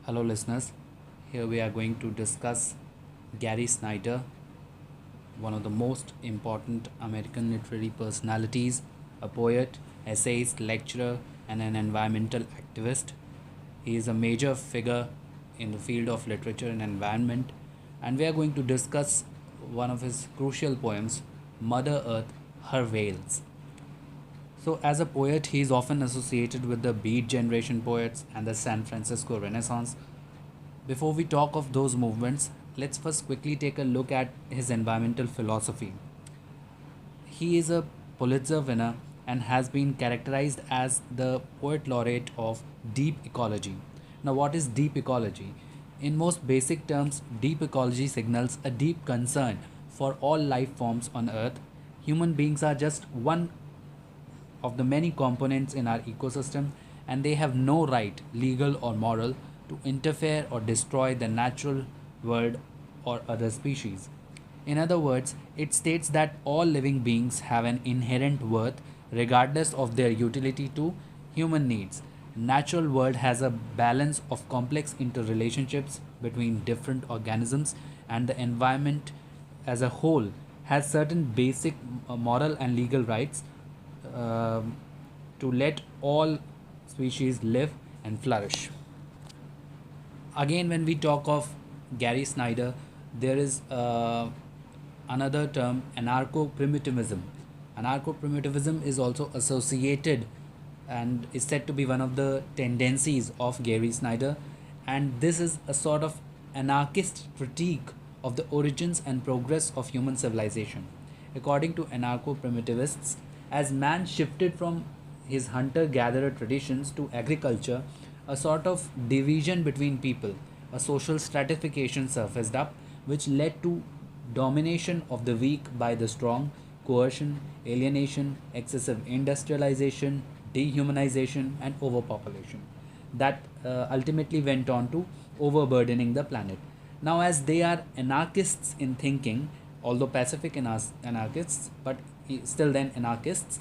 Hello, listeners. Here we are going to discuss Gary Snyder, one of the most important American literary personalities, a poet, essayist, lecturer, and an environmental activist. He is a major figure in the field of literature and environment, and we are going to discuss one of his crucial poems, Mother Earth, Her Veils. So, as a poet, he is often associated with the Beat Generation poets and the San Francisco Renaissance. Before we talk of those movements, let's first quickly take a look at his environmental philosophy. He is a Pulitzer winner and has been characterized as the poet laureate of deep ecology. Now, what is deep ecology? In most basic terms, deep ecology signals a deep concern for all life forms on Earth. Human beings are just one of the many components in our ecosystem, and they have no right, legal or moral, to interfere or destroy the natural world or other species. In other words, it states that all living beings have an inherent worth regardless of their utility to human needs. Natural world has a balance of complex interrelationships between different organisms, and the environment as a whole has certain basic moral and legal rights um, to let all species live and flourish. Again, when we talk of Gary Snyder, there is another term, anarcho primitivism. Anarcho primitivism is also associated and is said to be one of the tendencies of Gary Snyder, and this is a sort of anarchist critique of the origins and progress of human civilization. According to anarcho primitivists, as man shifted from his hunter gatherer traditions to agriculture, a sort of division between people, a social stratification surfaced up, which led to domination of the weak by the strong, coercion, alienation, excessive industrialization, dehumanization, and overpopulation. That ultimately went on to overburdening the planet. Now, as they are anarchists in thinking, although Pacific anarchists, but still then anarchists,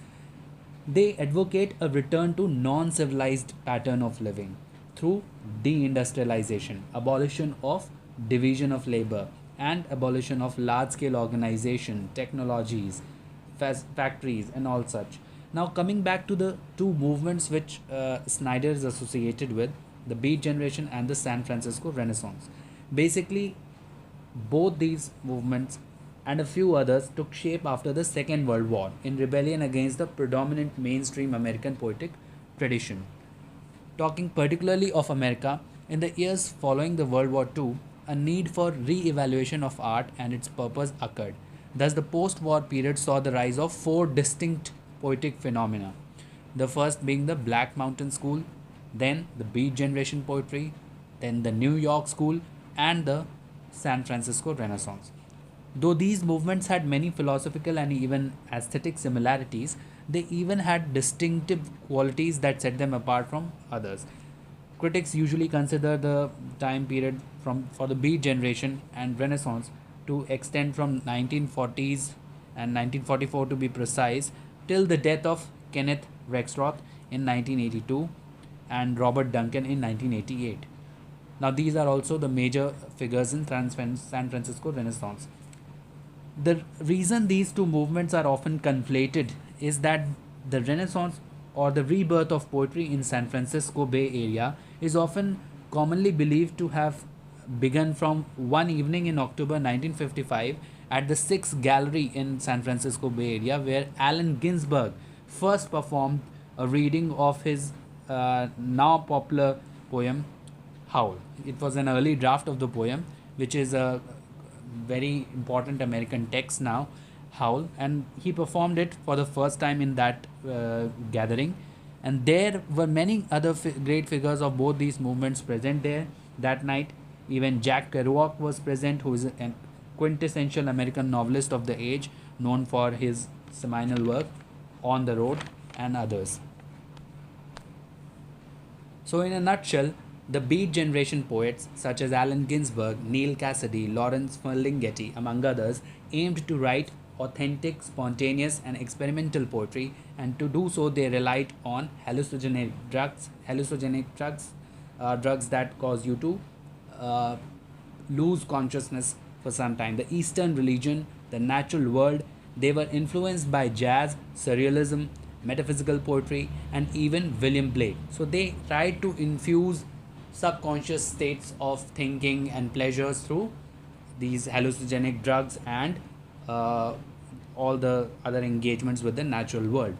they advocate a return to non civilized pattern of living through deindustrialization, abolition of division of labor, and abolition of large scale organization, technologies, factories, and all such. Now, coming back to the two movements which Snyder is associated with, the Beat Generation and the San Francisco Renaissance. Basically, both these movements and a few others took shape after the Second World War in rebellion against the predominant mainstream American poetic tradition. Talking particularly of America, in the years following the World War II, a need for re evaluation of art and its purpose occurred. Thus, the post war period saw the rise of four distinct poetic phenomena. The first being the Black Mountain School, then the Beat Generation poetry, then the New York School, and the San Francisco Renaissance. Though these movements had many philosophical and even aesthetic similarities, they even had distinctive qualities that set them apart from others. Critics usually consider the time period for the Beat Generation and Renaissance to extend from 1940s and 1944 to be precise till the death of Kenneth Rexroth in 1982 and Robert Duncan in 1988. Now, these are also the major figures in San Francisco Renaissance. The reason these two movements are often conflated is that the Renaissance or the rebirth of poetry in San Francisco Bay Area is often commonly believed to have begun from one evening in October 1955 at the Sixth Gallery in San Francisco Bay Area, where Allen Ginsberg first performed a reading of his now popular poem Howl. It was an early draft of the poem, which is a very important American text now, Howl, and he performed it for the first time in that gathering. And there were many other great figures of both these movements present there that night. Even Jack Kerouac was present, who is a quintessential American novelist of the age, known for his seminal work, On the Road, and others. So, in a nutshell, the Beat Generation poets such as Allen Ginsberg, Neil Cassady, Lawrence Ferlinghetti, among others, aimed to write authentic, spontaneous, and experimental poetry, and to do so, they relied on hallucinogenic drugs drugs that cause you to uh, lose consciousness for some time. The Eastern religion, the natural world, they were influenced by jazz, surrealism, metaphysical poetry, and even William Blake. So they tried to infuse subconscious states of thinking and pleasures through these hallucinogenic drugs and uh, all the other engagements with the natural world.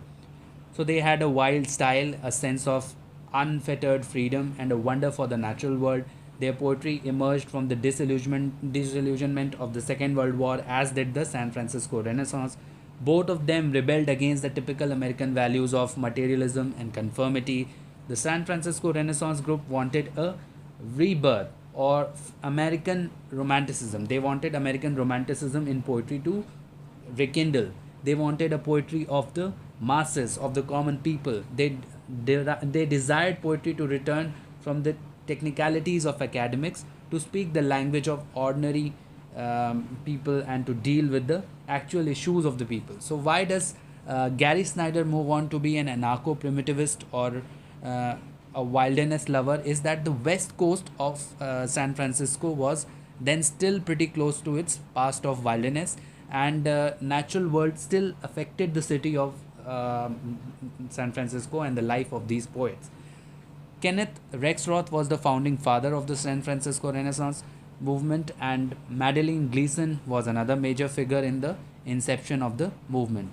So they had a wild style, a sense of unfettered freedom, and a wonder for the natural world. Their poetry emerged from the disillusionment of the Second World War, as did the San Francisco Renaissance. Both of them rebelled against the typical American values of materialism and conformity. The San Francisco Renaissance group wanted a rebirth or American romanticism. They wanted American romanticism in poetry to rekindle. They wanted a poetry of the masses, of the common people. They desired poetry to return from the technicalities of academics to speak the language of ordinary people and to deal with the actual issues of the people. So, why does Gary Snyder move on to be an anarcho primitivist or uh, a wilderness lover? Is that the west coast of San Francisco was then still pretty close to its past of wilderness, and natural world still affected the city of San Francisco and the life of these poets. Kenneth Rexroth was the founding father of the San Francisco Renaissance movement, and Madeline Gleason was another major figure in the inception of the movement.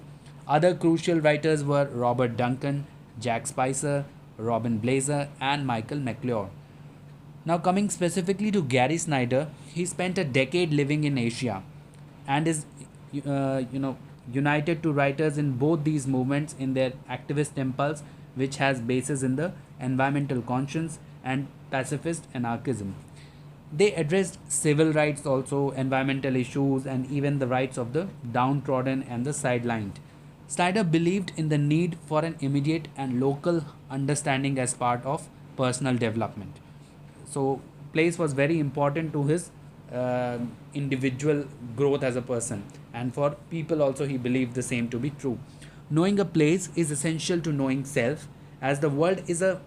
Other crucial writers were Robert Duncan, Jack Spicer, Robin Blazer, and Michael McClure. Now, coming specifically to Gary Snyder, he spent a decade living in Asia and is, united to writers in both these movements in their activist impulse, which has basis in the environmental conscience and pacifist anarchism. They addressed civil rights, also environmental issues, and even the rights of the downtrodden and the sidelined. Snyder believed in the need for an immediate and local understanding as part of personal development. So, place was very important to his individual growth as a person, and for people also, he believed the same to be true. Knowing a place is essential to knowing self, as the world is a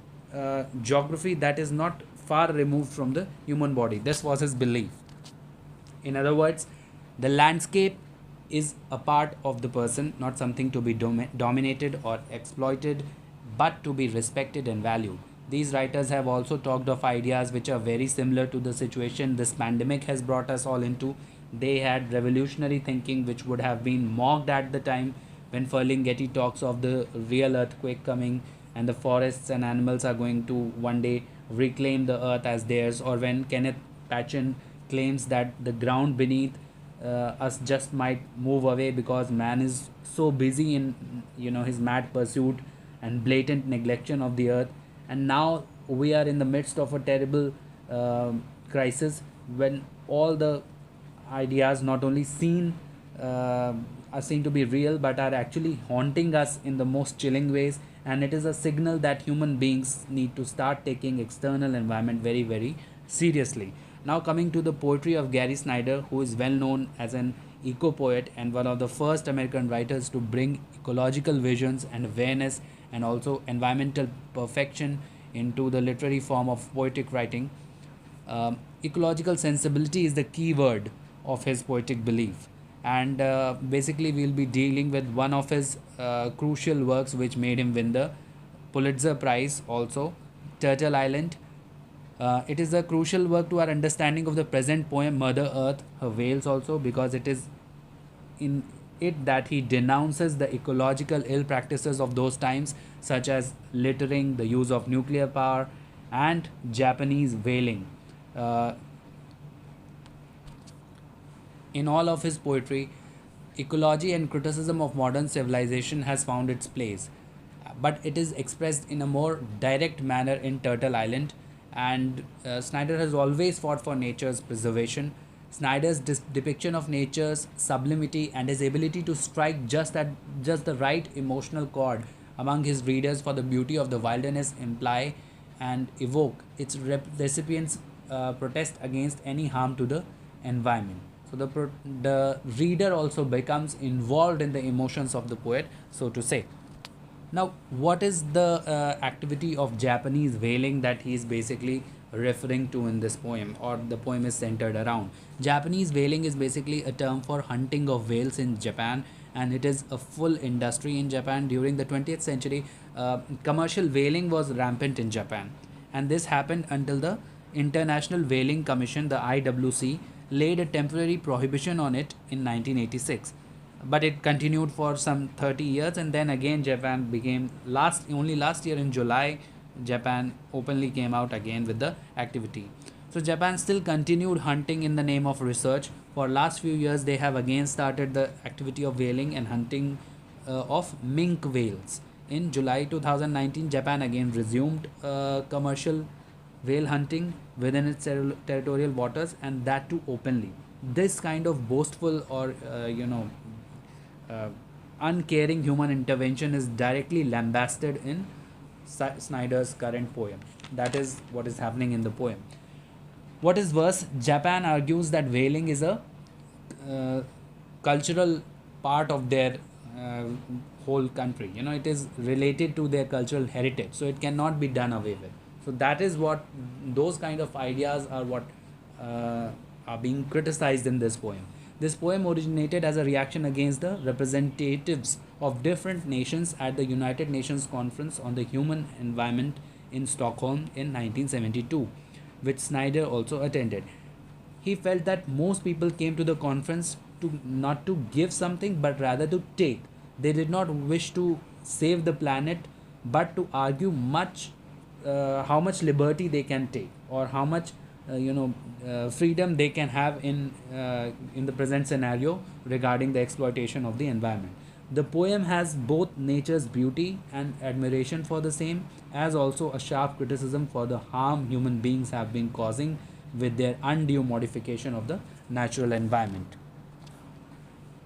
geography that is not far removed from the human body. This was his belief. In other words, the landscape is a part of the person, not something to be dominated or exploited, but to be respected and valued. These writers have also talked of ideas which are very similar to the situation this pandemic has brought us all into. They had revolutionary thinking which would have been mocked at the time when Ferlinghetti talks of the real earthquake coming and the forests and animals are going to one day reclaim the earth as theirs, or when Kenneth Patchen claims that the ground beneath us just might move away because man is so busy in his mad pursuit and blatant neglection of the earth. And now we are in the midst of a terrible crisis when all the ideas not only are seen to be real but are actually haunting us in the most chilling ways, and it is a signal that human beings need to start taking external environment very, very seriously. Now, coming to the poetry of Gary Snyder, who is well known as an eco poet and one of the first American writers to bring ecological visions and awareness and also environmental perfection into the literary form of poetic writing. Ecological sensibility is the key word of his poetic belief, and basically we'll be dealing with one of his crucial works which made him win the Pulitzer Prize also, Turtle Island. It is a crucial work to our understanding of the present poem Mother Earth, her wails also, because it is in it that he denounces the ecological ill practices of those times, such as littering, the use of nuclear power, and Japanese whaling. Uh, in all of his poetry, ecology and criticism of modern civilization has found its place, but it is expressed in a more direct manner in Turtle Island. And Snyder has always fought for nature's preservation. Snyder's depiction of nature's sublimity and his ability to strike just the right emotional chord among his readers for the beauty of the wilderness imply and evoke its recipients' protest against any harm to the environment. So the reader also becomes involved in the emotions of the poet, so to say. Now, what is the activity of Japanese whaling that he is basically referring to in this poem, or the poem is centered around? Japanese whaling is basically a term for hunting of whales in Japan, and it is a full industry in Japan. During the 20th century, commercial whaling was rampant in Japan, and this happened until the International Whaling Commission, the IWC, laid a temporary prohibition on it in 1986, but it continued for some 30 years, and then again Japan became last year in July, Japan openly came out again with the activity. So Japan still continued hunting in the name of research. For last few years they have again started the activity of whaling and hunting of mink whales. In July 2019, Japan again resumed commercial whale hunting within its territorial waters, and that too openly. This kind of boastful or uh, uncaring human intervention is directly lambasted in Snyder's current poem. That is what is happening in the poem. What is worse, Japan argues that whaling is a uh, cultural part of their uh, whole country. It is related to their cultural heritage, so it cannot be done away with. So that is what those kind of ideas are what uh, are being criticized in this poem. This poem originated as a reaction against the representatives of different nations at the United Nations Conference on the Human Environment in Stockholm in 1972, which Snyder also attended. He felt that most people came to the conference to not to give something but rather to take. They did not wish to save the planet but to argue how much liberty they can take, or how much freedom they can have in the present scenario regarding the exploitation of the environment. The poem has both nature's beauty and admiration for the same, as also a sharp criticism for the harm human beings have been causing with their undue modification of the natural environment.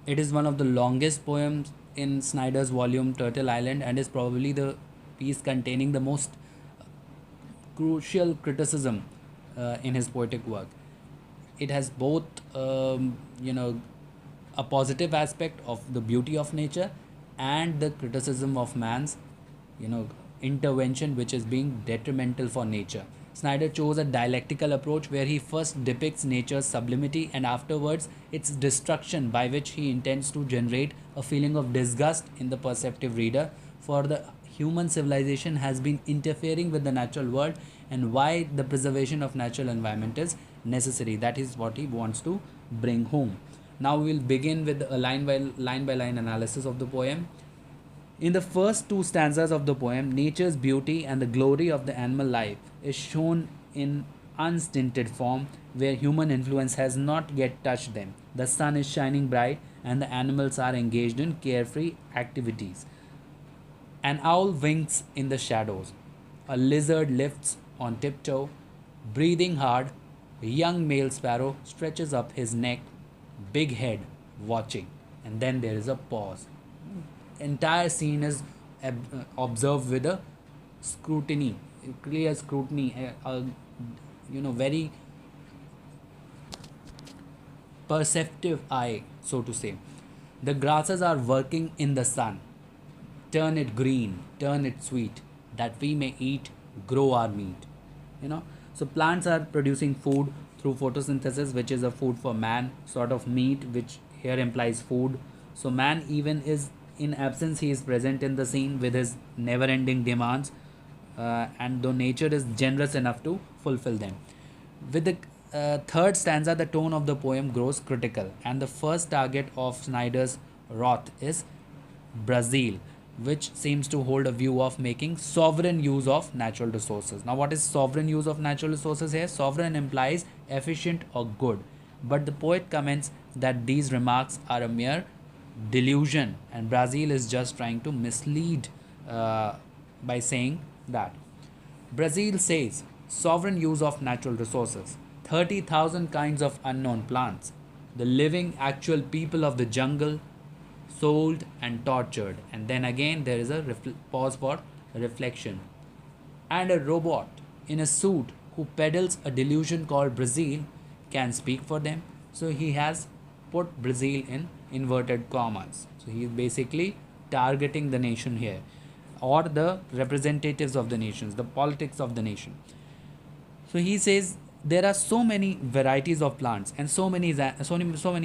It is one of the longest poems in Snyder's volume Turtle Island, and is probably the piece containing the most crucial criticism in his poetic work. It has both, a positive aspect of the beauty of nature and the criticism of man's, you know, intervention, which is being detrimental for nature. Snyder chose a dialectical approach where he first depicts nature's sublimity and afterwards its destruction, by which he intends to generate a feeling of disgust in the perceptive reader for the human civilization has been interfering with the natural world, and why the preservation of natural environment is necessary. That is what he wants to bring home. Now we will begin with a by line analysis of the poem. In the first two stanzas of the poem, nature's beauty and the glory of the animal life is shown in unstinted form, where human influence has not yet touched them. The sun is shining bright and the animals are engaged in carefree activities. An owl winks in the shadows. A lizard lifts on tiptoe, breathing hard. A young male sparrow stretches up his neck, big head, watching. And then there is a pause. Entire scene is observed with a scrutiny, clear scrutiny, very perceptive eye, so to say. The grasses are working in the sun. Turn it green, turn it sweet, that we may eat, grow our meat. So plants are producing food through photosynthesis, which is a food for man, sort of meat, which here implies food. So man, even is in absence, he is present in the scene with his never ending demands, and though nature is generous enough to fulfill them. With the third stanza, the tone of the poem grows critical, and the first target of Snyder's wrath is Brazil, which seems to hold a view of making sovereign use of natural resources. Now, what is sovereign use of natural resources here? Sovereign implies efficient or good, but the poet comments that these remarks are a mere delusion, and Brazil is just trying to mislead by saying that. Brazil says sovereign use of natural resources, 30,000 kinds of unknown plants, the living actual people of the jungle, sold and tortured. And then again there is a pause for reflection. And a robot in a suit who peddles a delusion called Brazil can speak for them. So he has put Brazil in inverted commas. So he is basically targeting the nation here. or the representatives of the nations, the politics of the nation. So he says there are so many varieties of plants and so many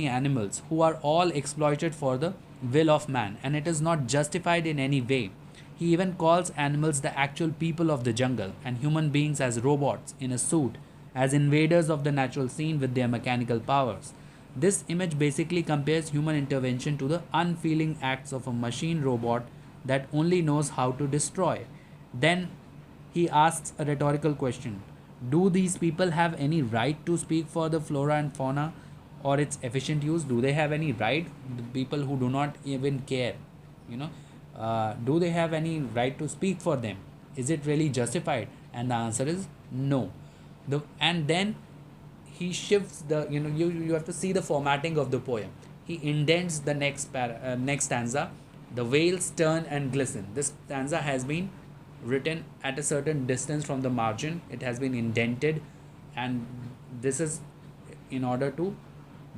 animals who are all exploited for the will of man, and it is not justified in any way. He even calls animals the actual people of the jungle and human beings as robots in a suit, as invaders of the natural scene with their mechanical powers. This image basically compares human intervention to the unfeeling acts of a machine robot that only knows how to destroy. Then he asks a rhetorical question: do these people have any right to speak for the flora and fauna or its efficient use? Do they have any right? The people who do not even care, you know, do they have any right to speak for them? Is it really justified? And the answer is no. And then he shifts the, you have to see the formatting of the poem. He indents the next stanza. The whales turn and glisten. This stanza has been written at a certain distance from the margin. It has been indented, and this is in order to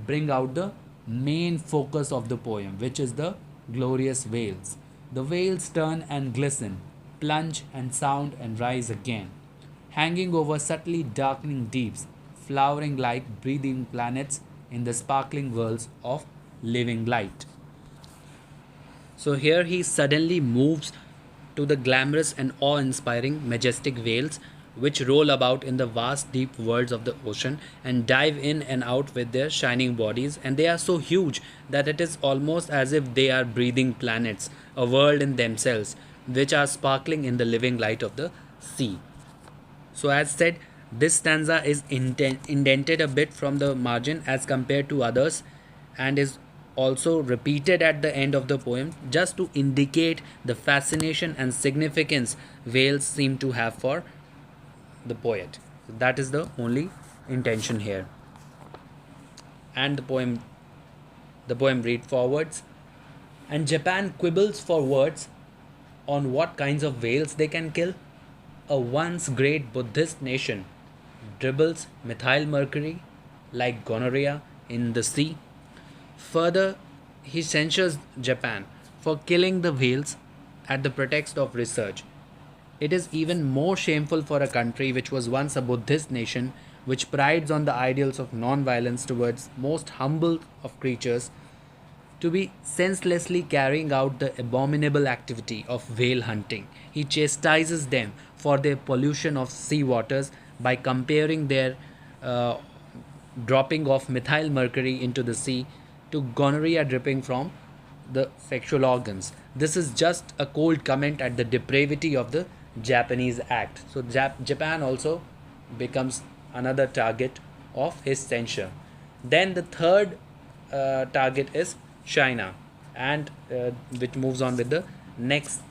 bring out the main focus of the poem, which is the glorious whales. The whales turn and glisten, plunge and sound and rise again, hanging over subtly darkening deeps, flowering like breathing planets in the sparkling worlds of living light. So here he suddenly moves to the glamorous and awe inspiring majestic whales which roll about in the vast deep worlds of the ocean and dive in and out with their shining bodies, and they are so huge that it is almost as if they are breathing planets, a world in themselves, which are sparkling in the living light of the sea. So, as said, this stanza is indented a bit from the margin as compared to others, and is also repeated at the end of the poem just to indicate the fascination and significance whales seem to have for the poet. That is the only intention here. And the poem read forwards. And Japan quibbles for words on what kinds of whales they can kill. A once great Buddhist nation dribbles methyl mercury like gonorrhea in the sea. Further, he censures Japan for killing the whales at the pretext of research. It is even more shameful for a country which was once a Buddhist nation, which prides on the ideals of non-violence towards most humble of creatures, to be senselessly carrying out the abominable activity of whale hunting. He chastises them for their pollution of sea waters by comparing their uh, dropping of methyl mercury into the sea to gonorrhea dripping from the sexual organs. This is just a cold comment at the depravity of the Japanese act. So, Japan also becomes another target of his censure. Then the third target is China, and which moves on with the next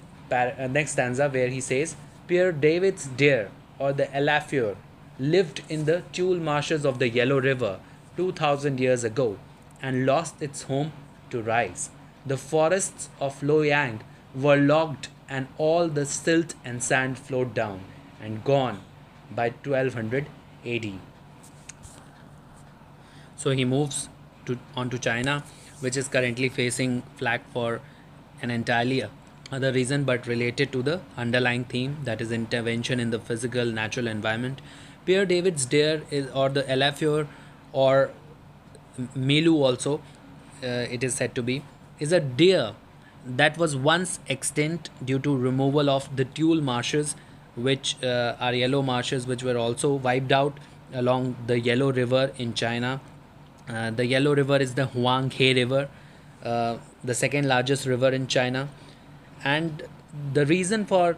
stanza, where he says, Pierre David's deer, or the Elafieur, lived in the Tulle marshes of the Yellow River 2000 years ago and lost its home to rise. The forests of Loyang were logged and all the silt and sand flowed down and gone by 1200 AD. So he moves on to China, which is currently facing flack for an entirely other reason but related to the underlying theme, that is intervention in the physical natural environment. Pierre David's deer is, or the Elafieur, or Milu also, it is said to be, is a deer that was once extinct due to removal of the Tulle marshes, which are yellow marshes, which were also wiped out along the Yellow River in China. The Yellow River is the Huang He River, the second largest river in China, and the reason for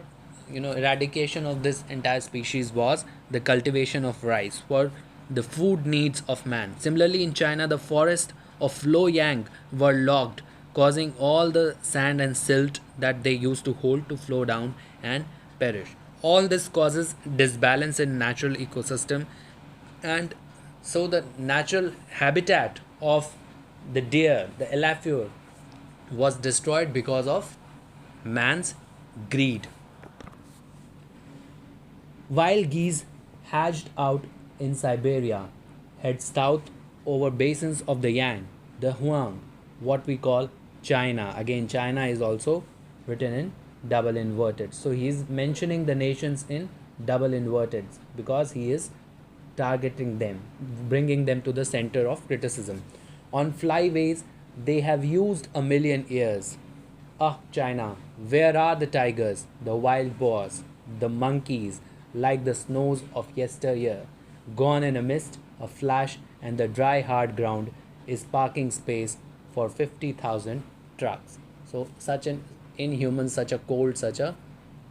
eradication of this entire species was the cultivation of rice for the food needs of man. Similarly, in China, the forests of Loyang were logged, causing all the sand and silt that they used to hold to flow down and perish. All this causes disbalance in natural ecosystem, and so the natural habitat of the deer, the Elafieur, was destroyed because of man's greed. Wild geese hatched out in Siberia head south over basins of the Yang, the Huang, what we call China. Again, China is also written in double inverted. So he is mentioning the nations in double inverted because he is targeting them, bringing them to the center of criticism. On flyways, they have used a million years. Ah, China, where are the tigers, the wild boars, the monkeys, like the snows of yesteryear? Gone in a mist, a flash, and the dry hard ground is parking space for 50,000 trucks. So, such an inhuman, such a cold,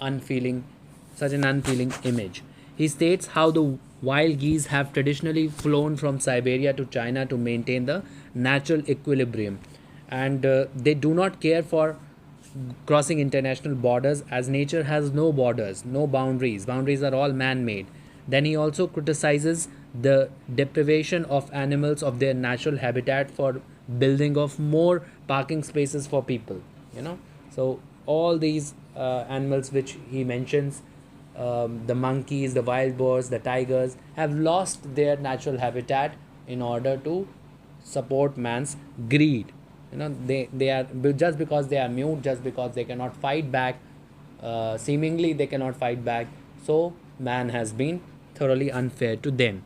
unfeeling, such an unfeeling image. He states how the wild geese have traditionally flown from Siberia to China to maintain the natural equilibrium, and they do not care for crossing international borders as nature has no borders, no boundaries. Boundaries are all man made. Then he also criticizes the deprivation of animals of their natural habitat for building of more parking spaces for people. You know, so all these animals which he mentions, the monkeys, the wild boars, the tigers, have lost their natural habitat in order to support man's greed. You know, they are just because they are mute, just because they cannot fight back, seemingly they cannot fight back. So man has been thoroughly unfair to them.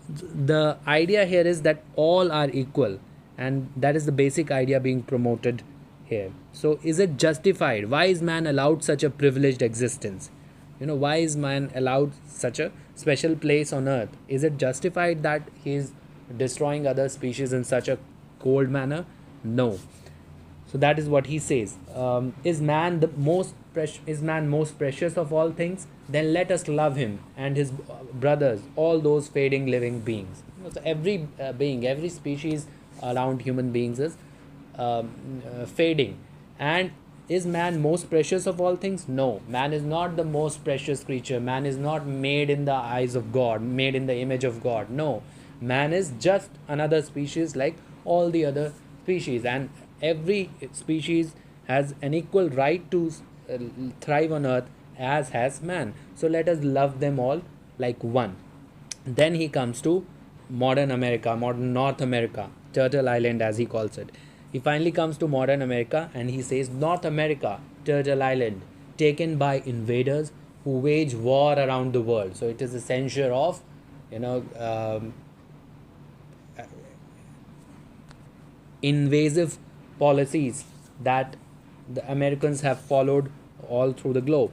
The idea here is that all are equal, and that is the basic idea being promoted here. So is it justified? Why is man allowed such a privileged existence? You know, why is man allowed such a special place on earth? Is it justified that he is destroying other species in such a cold manner? No. So that is what he says. Is man the most is man most precious of all things? Then let us love him and his brothers, all those fading living beings. So every being, every species around human beings is fading. And is man most precious of all things? No. Man is not the most precious creature. Man is not made in the eyes of God, made in the image of God. No. Man is just another species like all the other species, and every species has an equal right to thrive on earth as has man. So let us love them all like one. Then he comes to modern America, modern North America, Turtle Island as he calls it. He finally comes to modern America and he says, North America, Turtle Island, taken by invaders who wage war around the world. So it is a censure of, you know, invasive policies that the Americans have followed all through the globe.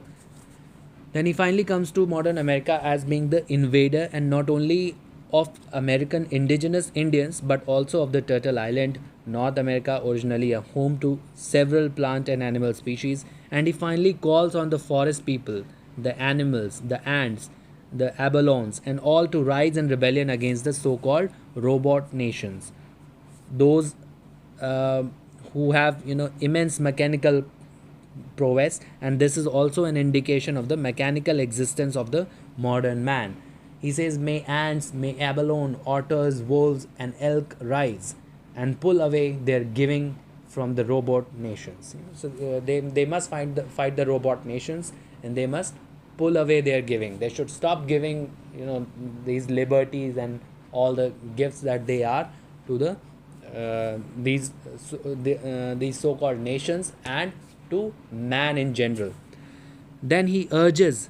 Then he finally comes to modern America as being the invader, and not only of American indigenous Indians but also of the Turtle Island, North America, originally a home to several plant and animal species. And he finally calls on the forest people, the animals, the ants, the abalones, and all to rise in rebellion against the so called robot nations. Those uh, who have, you know, immense mechanical prowess, and this is also an indication of the mechanical existence of the modern man. He says, may ants, may abalone, otters, wolves, and elk rise and pull away their giving from the robot nations. So they must fight the robot nations, and they must pull away their giving. They should stop giving, you know, these liberties and all the gifts that they are to the these so-called nations and to man in general. Then he urges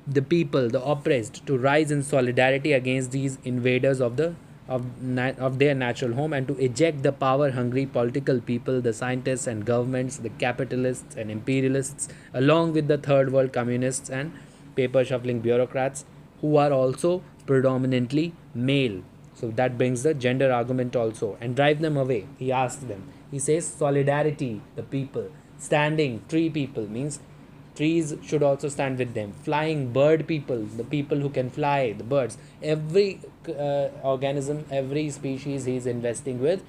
the people, the oppressed, to rise in solidarity against these invaders of their natural home, and to eject the power-hungry political people, the scientists and governments, the capitalists and imperialists, along with the third world communists and paper-shuffling bureaucrats, who are also predominantly male. So that brings the gender argument also, and drive them away. He asks them. He says solidarity, the people. Standing tree people means trees should also stand with them. Flying bird people, the people who can fly, the birds. Every organism, every species he is investing with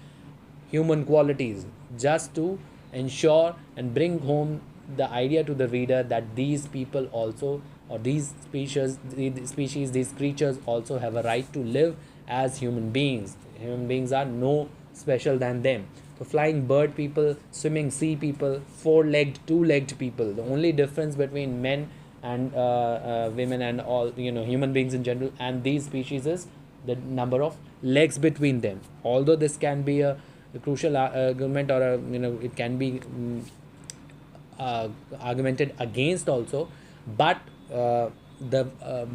human qualities, just to ensure and bring home the idea to the reader that these people also, or these these creatures also have a right to live as human beings. Human beings are no special than them. So flying bird people, swimming sea people, four-legged, two-legged people. The only difference between men and women and all, you know, human beings in general and these species is the number of legs between them. Although this can be a crucial argument, or a, you know, it can be argumented against also, but the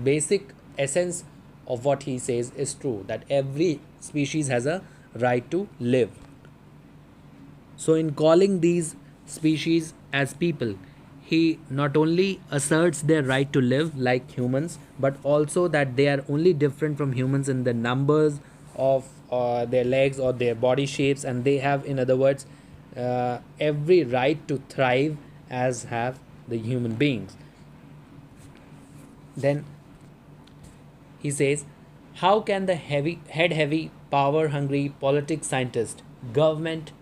basic essence of what he says is true, that every species has a right to live. So, in calling these species as people, he not only asserts their right to live like humans, but also that they are only different from humans in the numbers of their legs or their body shapes, and they have, in other words, every right to thrive as have the human beings. Then he says, how can the heavy, power hungry politics scientist, government,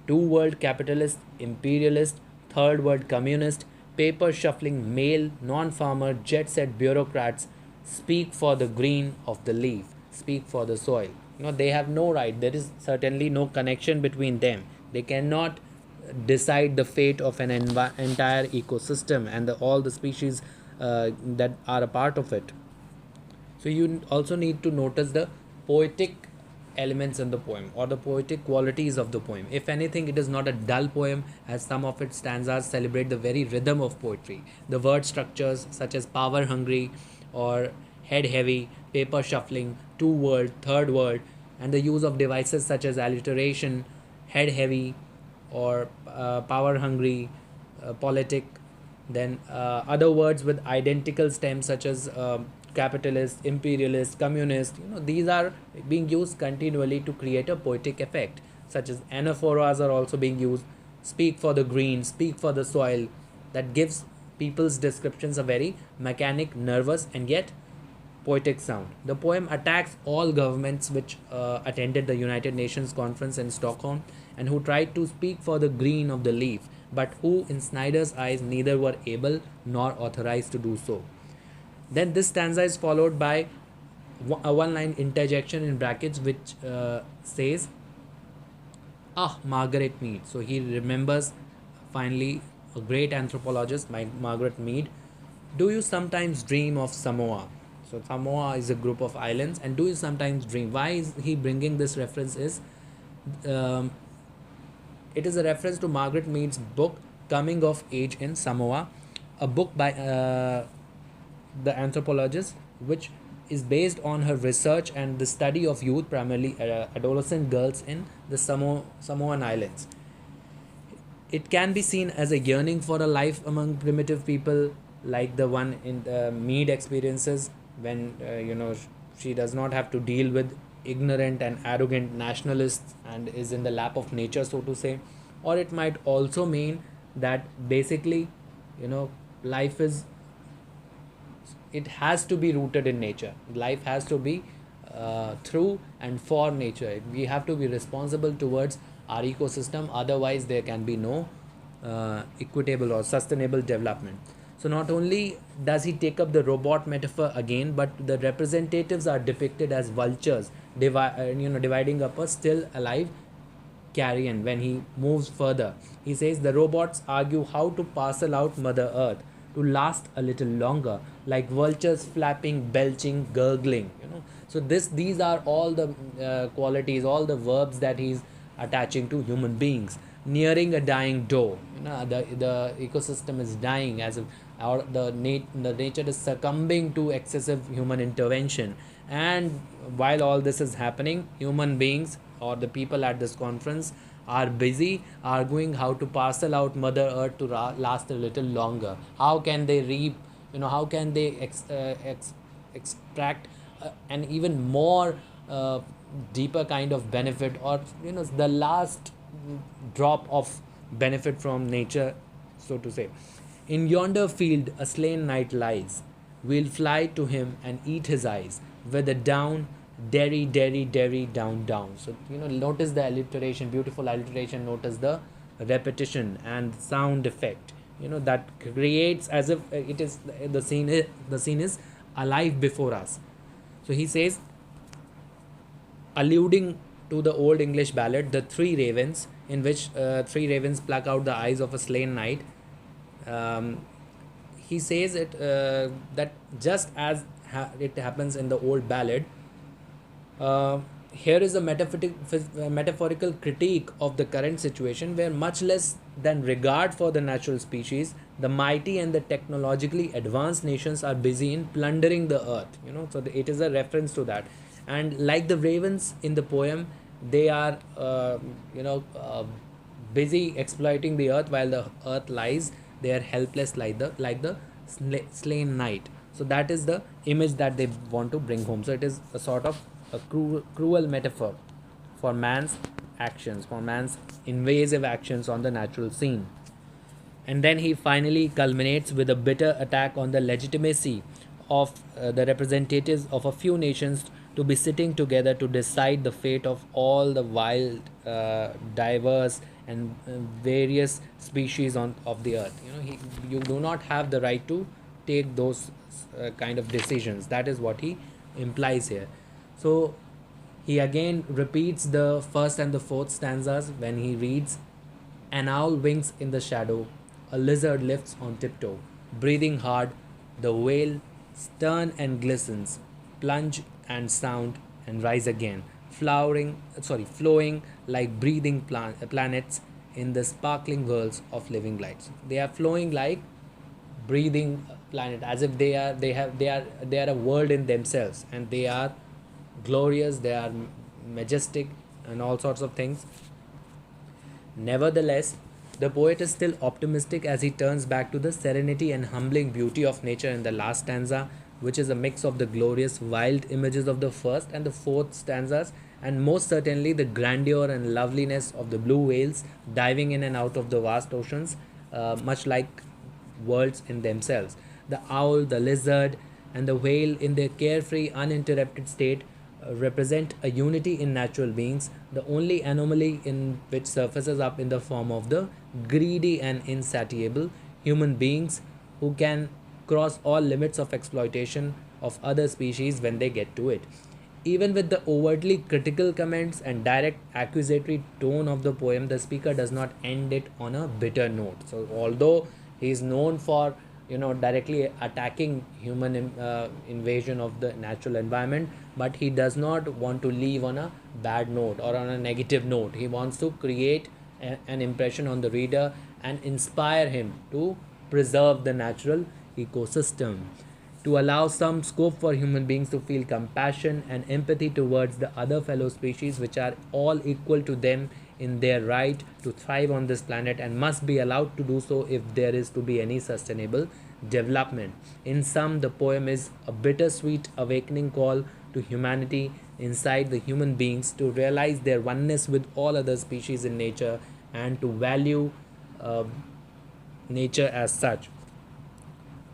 two world capitalist, imperialist, third world communist, paper shuffling male, non farmer, jet set bureaucrats speak for the green of the leaf, speak for the soil? They have no right. There is certainly no connection between them. They cannot decide the fate of an entire ecosystem and all the species that are a part of it. So you also need to notice the poetic elements in the poem or the poetic qualities of the poem. If anything, it is not a dull poem, as some of its stanzas celebrate the very rhythm of poetry. The word structures such as power hungry or head heavy, paper shuffling, two word, third word, and the use of devices such as alliteration, head heavy, or power hungry, politic, then other words with identical stems such as capitalist, imperialist, communist, these are being used continually to create a poetic effect, such as anaphoras are also being used. Speak for the green, speak for the soil. That gives people's descriptions a very mechanic, nervous, and yet poetic sound. The poem attacks all governments which attended the United Nations conference in Stockholm and who tried to speak for the green of the leaf, but who, in Snyder's eyes, neither were able nor authorized to do so. Then this stanza is followed by a one line interjection in brackets which says, Ah, Margaret Mead. So he remembers finally a great anthropologist, Margaret Mead. Do you sometimes dream of Samoa? So Samoa is a group of islands, and do you sometimes dream? Why is he bringing this reference? Um, it is a reference to Margaret Mead's book Coming of Age in Samoa, a book by the anthropologist, which is based on her research and the study of youth, primarily adolescent girls in the Samoan Islands. It can be seen as a yearning for a life among primitive people, like the one in the Mead experiences, when she does not have to deal with ignorant and arrogant nationalists and is in the lap of nature, so to say. Or it might also mean that basically, life is, it has to be rooted in nature. Life has to be through and for nature. We have to be responsible towards our ecosystem, otherwise there can be no equitable or sustainable development. So not only does he take up the robot metaphor again, but the representatives are depicted as vultures, dividing up a still alive carrion. When he moves further, he says the robots argue how to parcel out Mother Earth to last a little longer, like vultures flapping, belching, gurgling. So these are all the qualities, all the verbs that he's attaching to human beings. Nearing a dying dough, the ecosystem is dying, as if the nature is succumbing to excessive human intervention. And while all this is happening, human beings or the people at this conference are busy arguing how to parcel out Mother Earth to last a little longer. How can they reap, how can they extract an even more deeper kind of benefit, or the last drop of benefit from nature, so to say. In yonder field a slain knight lies, we'll fly to him and eat his eyes, with a down, derry, derry, derry, down, down. So notice the alliteration, beautiful alliteration. Notice the repetition and sound effect, that creates as if it is the scene is alive before us. So he says, alluding to the old English ballad, The Three Ravens, in which three ravens pluck out the eyes of a slain knight. He says that just as it happens in the old ballad, here is a metaphorical critique of the current situation, where much less than regard for the natural species, the mighty and the technologically advanced nations are busy in plundering the earth. So it is a reference to that. And like the ravens in the poem, they are busy exploiting the earth while the earth lies. They are helpless like the slain knight. So that is the image that they want to bring home. So it is a sort of a cruel metaphor for man's actions, for man's invasive actions on the natural scene. And then he finally culminates with a bitter attack on the legitimacy of the representatives of a few nations to be sitting together to decide the fate of all the wild, diverse, and various species of the earth. You do not have the right to take those kind of decisions. That is what he implies here. So he again repeats the first and the fourth stanzas when he reads, "An owl winks in the shadow, a lizard lifts on tiptoe, breathing hard, the whale stern and glistens, plunge and sound and rise again, flowing like breathing planets in the sparkling whirls of living lights." They are flowing like breathing planet, as if they are a world in themselves, and they are glorious, they are majestic, and all sorts of things. Nevertheless, the poet is still optimistic as he turns back to the serenity and humbling beauty of nature in the last stanza, which is a mix of the glorious wild images of the first and the fourth stanzas, and most certainly the grandeur and loveliness of the blue whales diving in and out of the vast oceans, much like worlds in themselves. The owl, the lizard, and the whale, in their carefree, uninterrupted state, represent a unity in natural beings, the only anomaly in which surfaces up in the form of the greedy and insatiable human beings who can cross all limits of exploitation of other species when they get to it. Even with the overtly critical comments and direct accusatory tone of the poem, the speaker does not end it on a bitter note. So, although he is known for directly attacking human invasion of the natural environment, but he does not want to leave on a bad note or on a negative note. He wants to create an impression on the reader and inspire him to preserve the natural ecosystem, to allow some scope for human beings to feel compassion and empathy towards the other fellow species, which are all equal to them in their right to thrive on this planet and must be allowed to do so if there is to be any sustainable development. In sum, the poem is a bittersweet awakening call to humanity inside the human beings to realize their oneness with all other species in nature and to value uh, nature as such,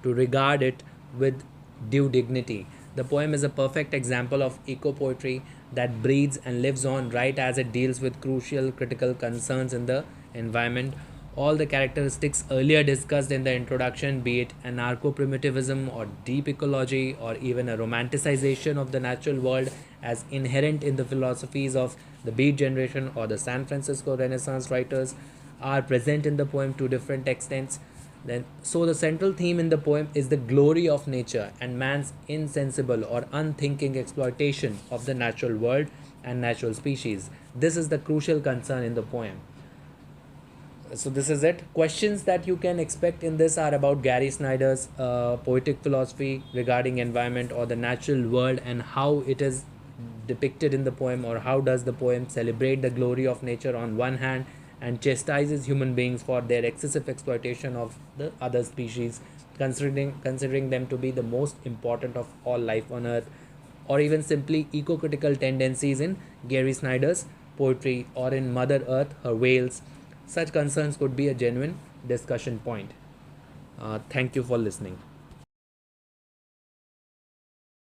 to regard it with due dignity. The poem is a perfect example of eco poetry that breathes and lives on right as it deals with crucial critical concerns in the environment. All the characteristics earlier discussed in the introduction, be it anarcho primitivism or deep ecology or even a romanticization of the natural world as inherent in the philosophies of the Beat Generation or the San Francisco Renaissance writers, are present in the poem to different extents. So the central theme in the poem is the glory of nature and man's insensible or unthinking exploitation of the natural world and natural species. This is the crucial concern in the poem. So this is it. Questions that you can expect in this are about Gary Snyder's poetic philosophy regarding environment or the natural world, and how it is depicted in the poem, or how does the poem celebrate the glory of nature on one hand and chastises human beings for their excessive exploitation of the other species, considering them to be the most important of all life on earth, or even simply eco-critical tendencies in Gary Snyder's poetry or in Mother Earth, her whales. Such concerns could be a genuine discussion point. Thank you for listening.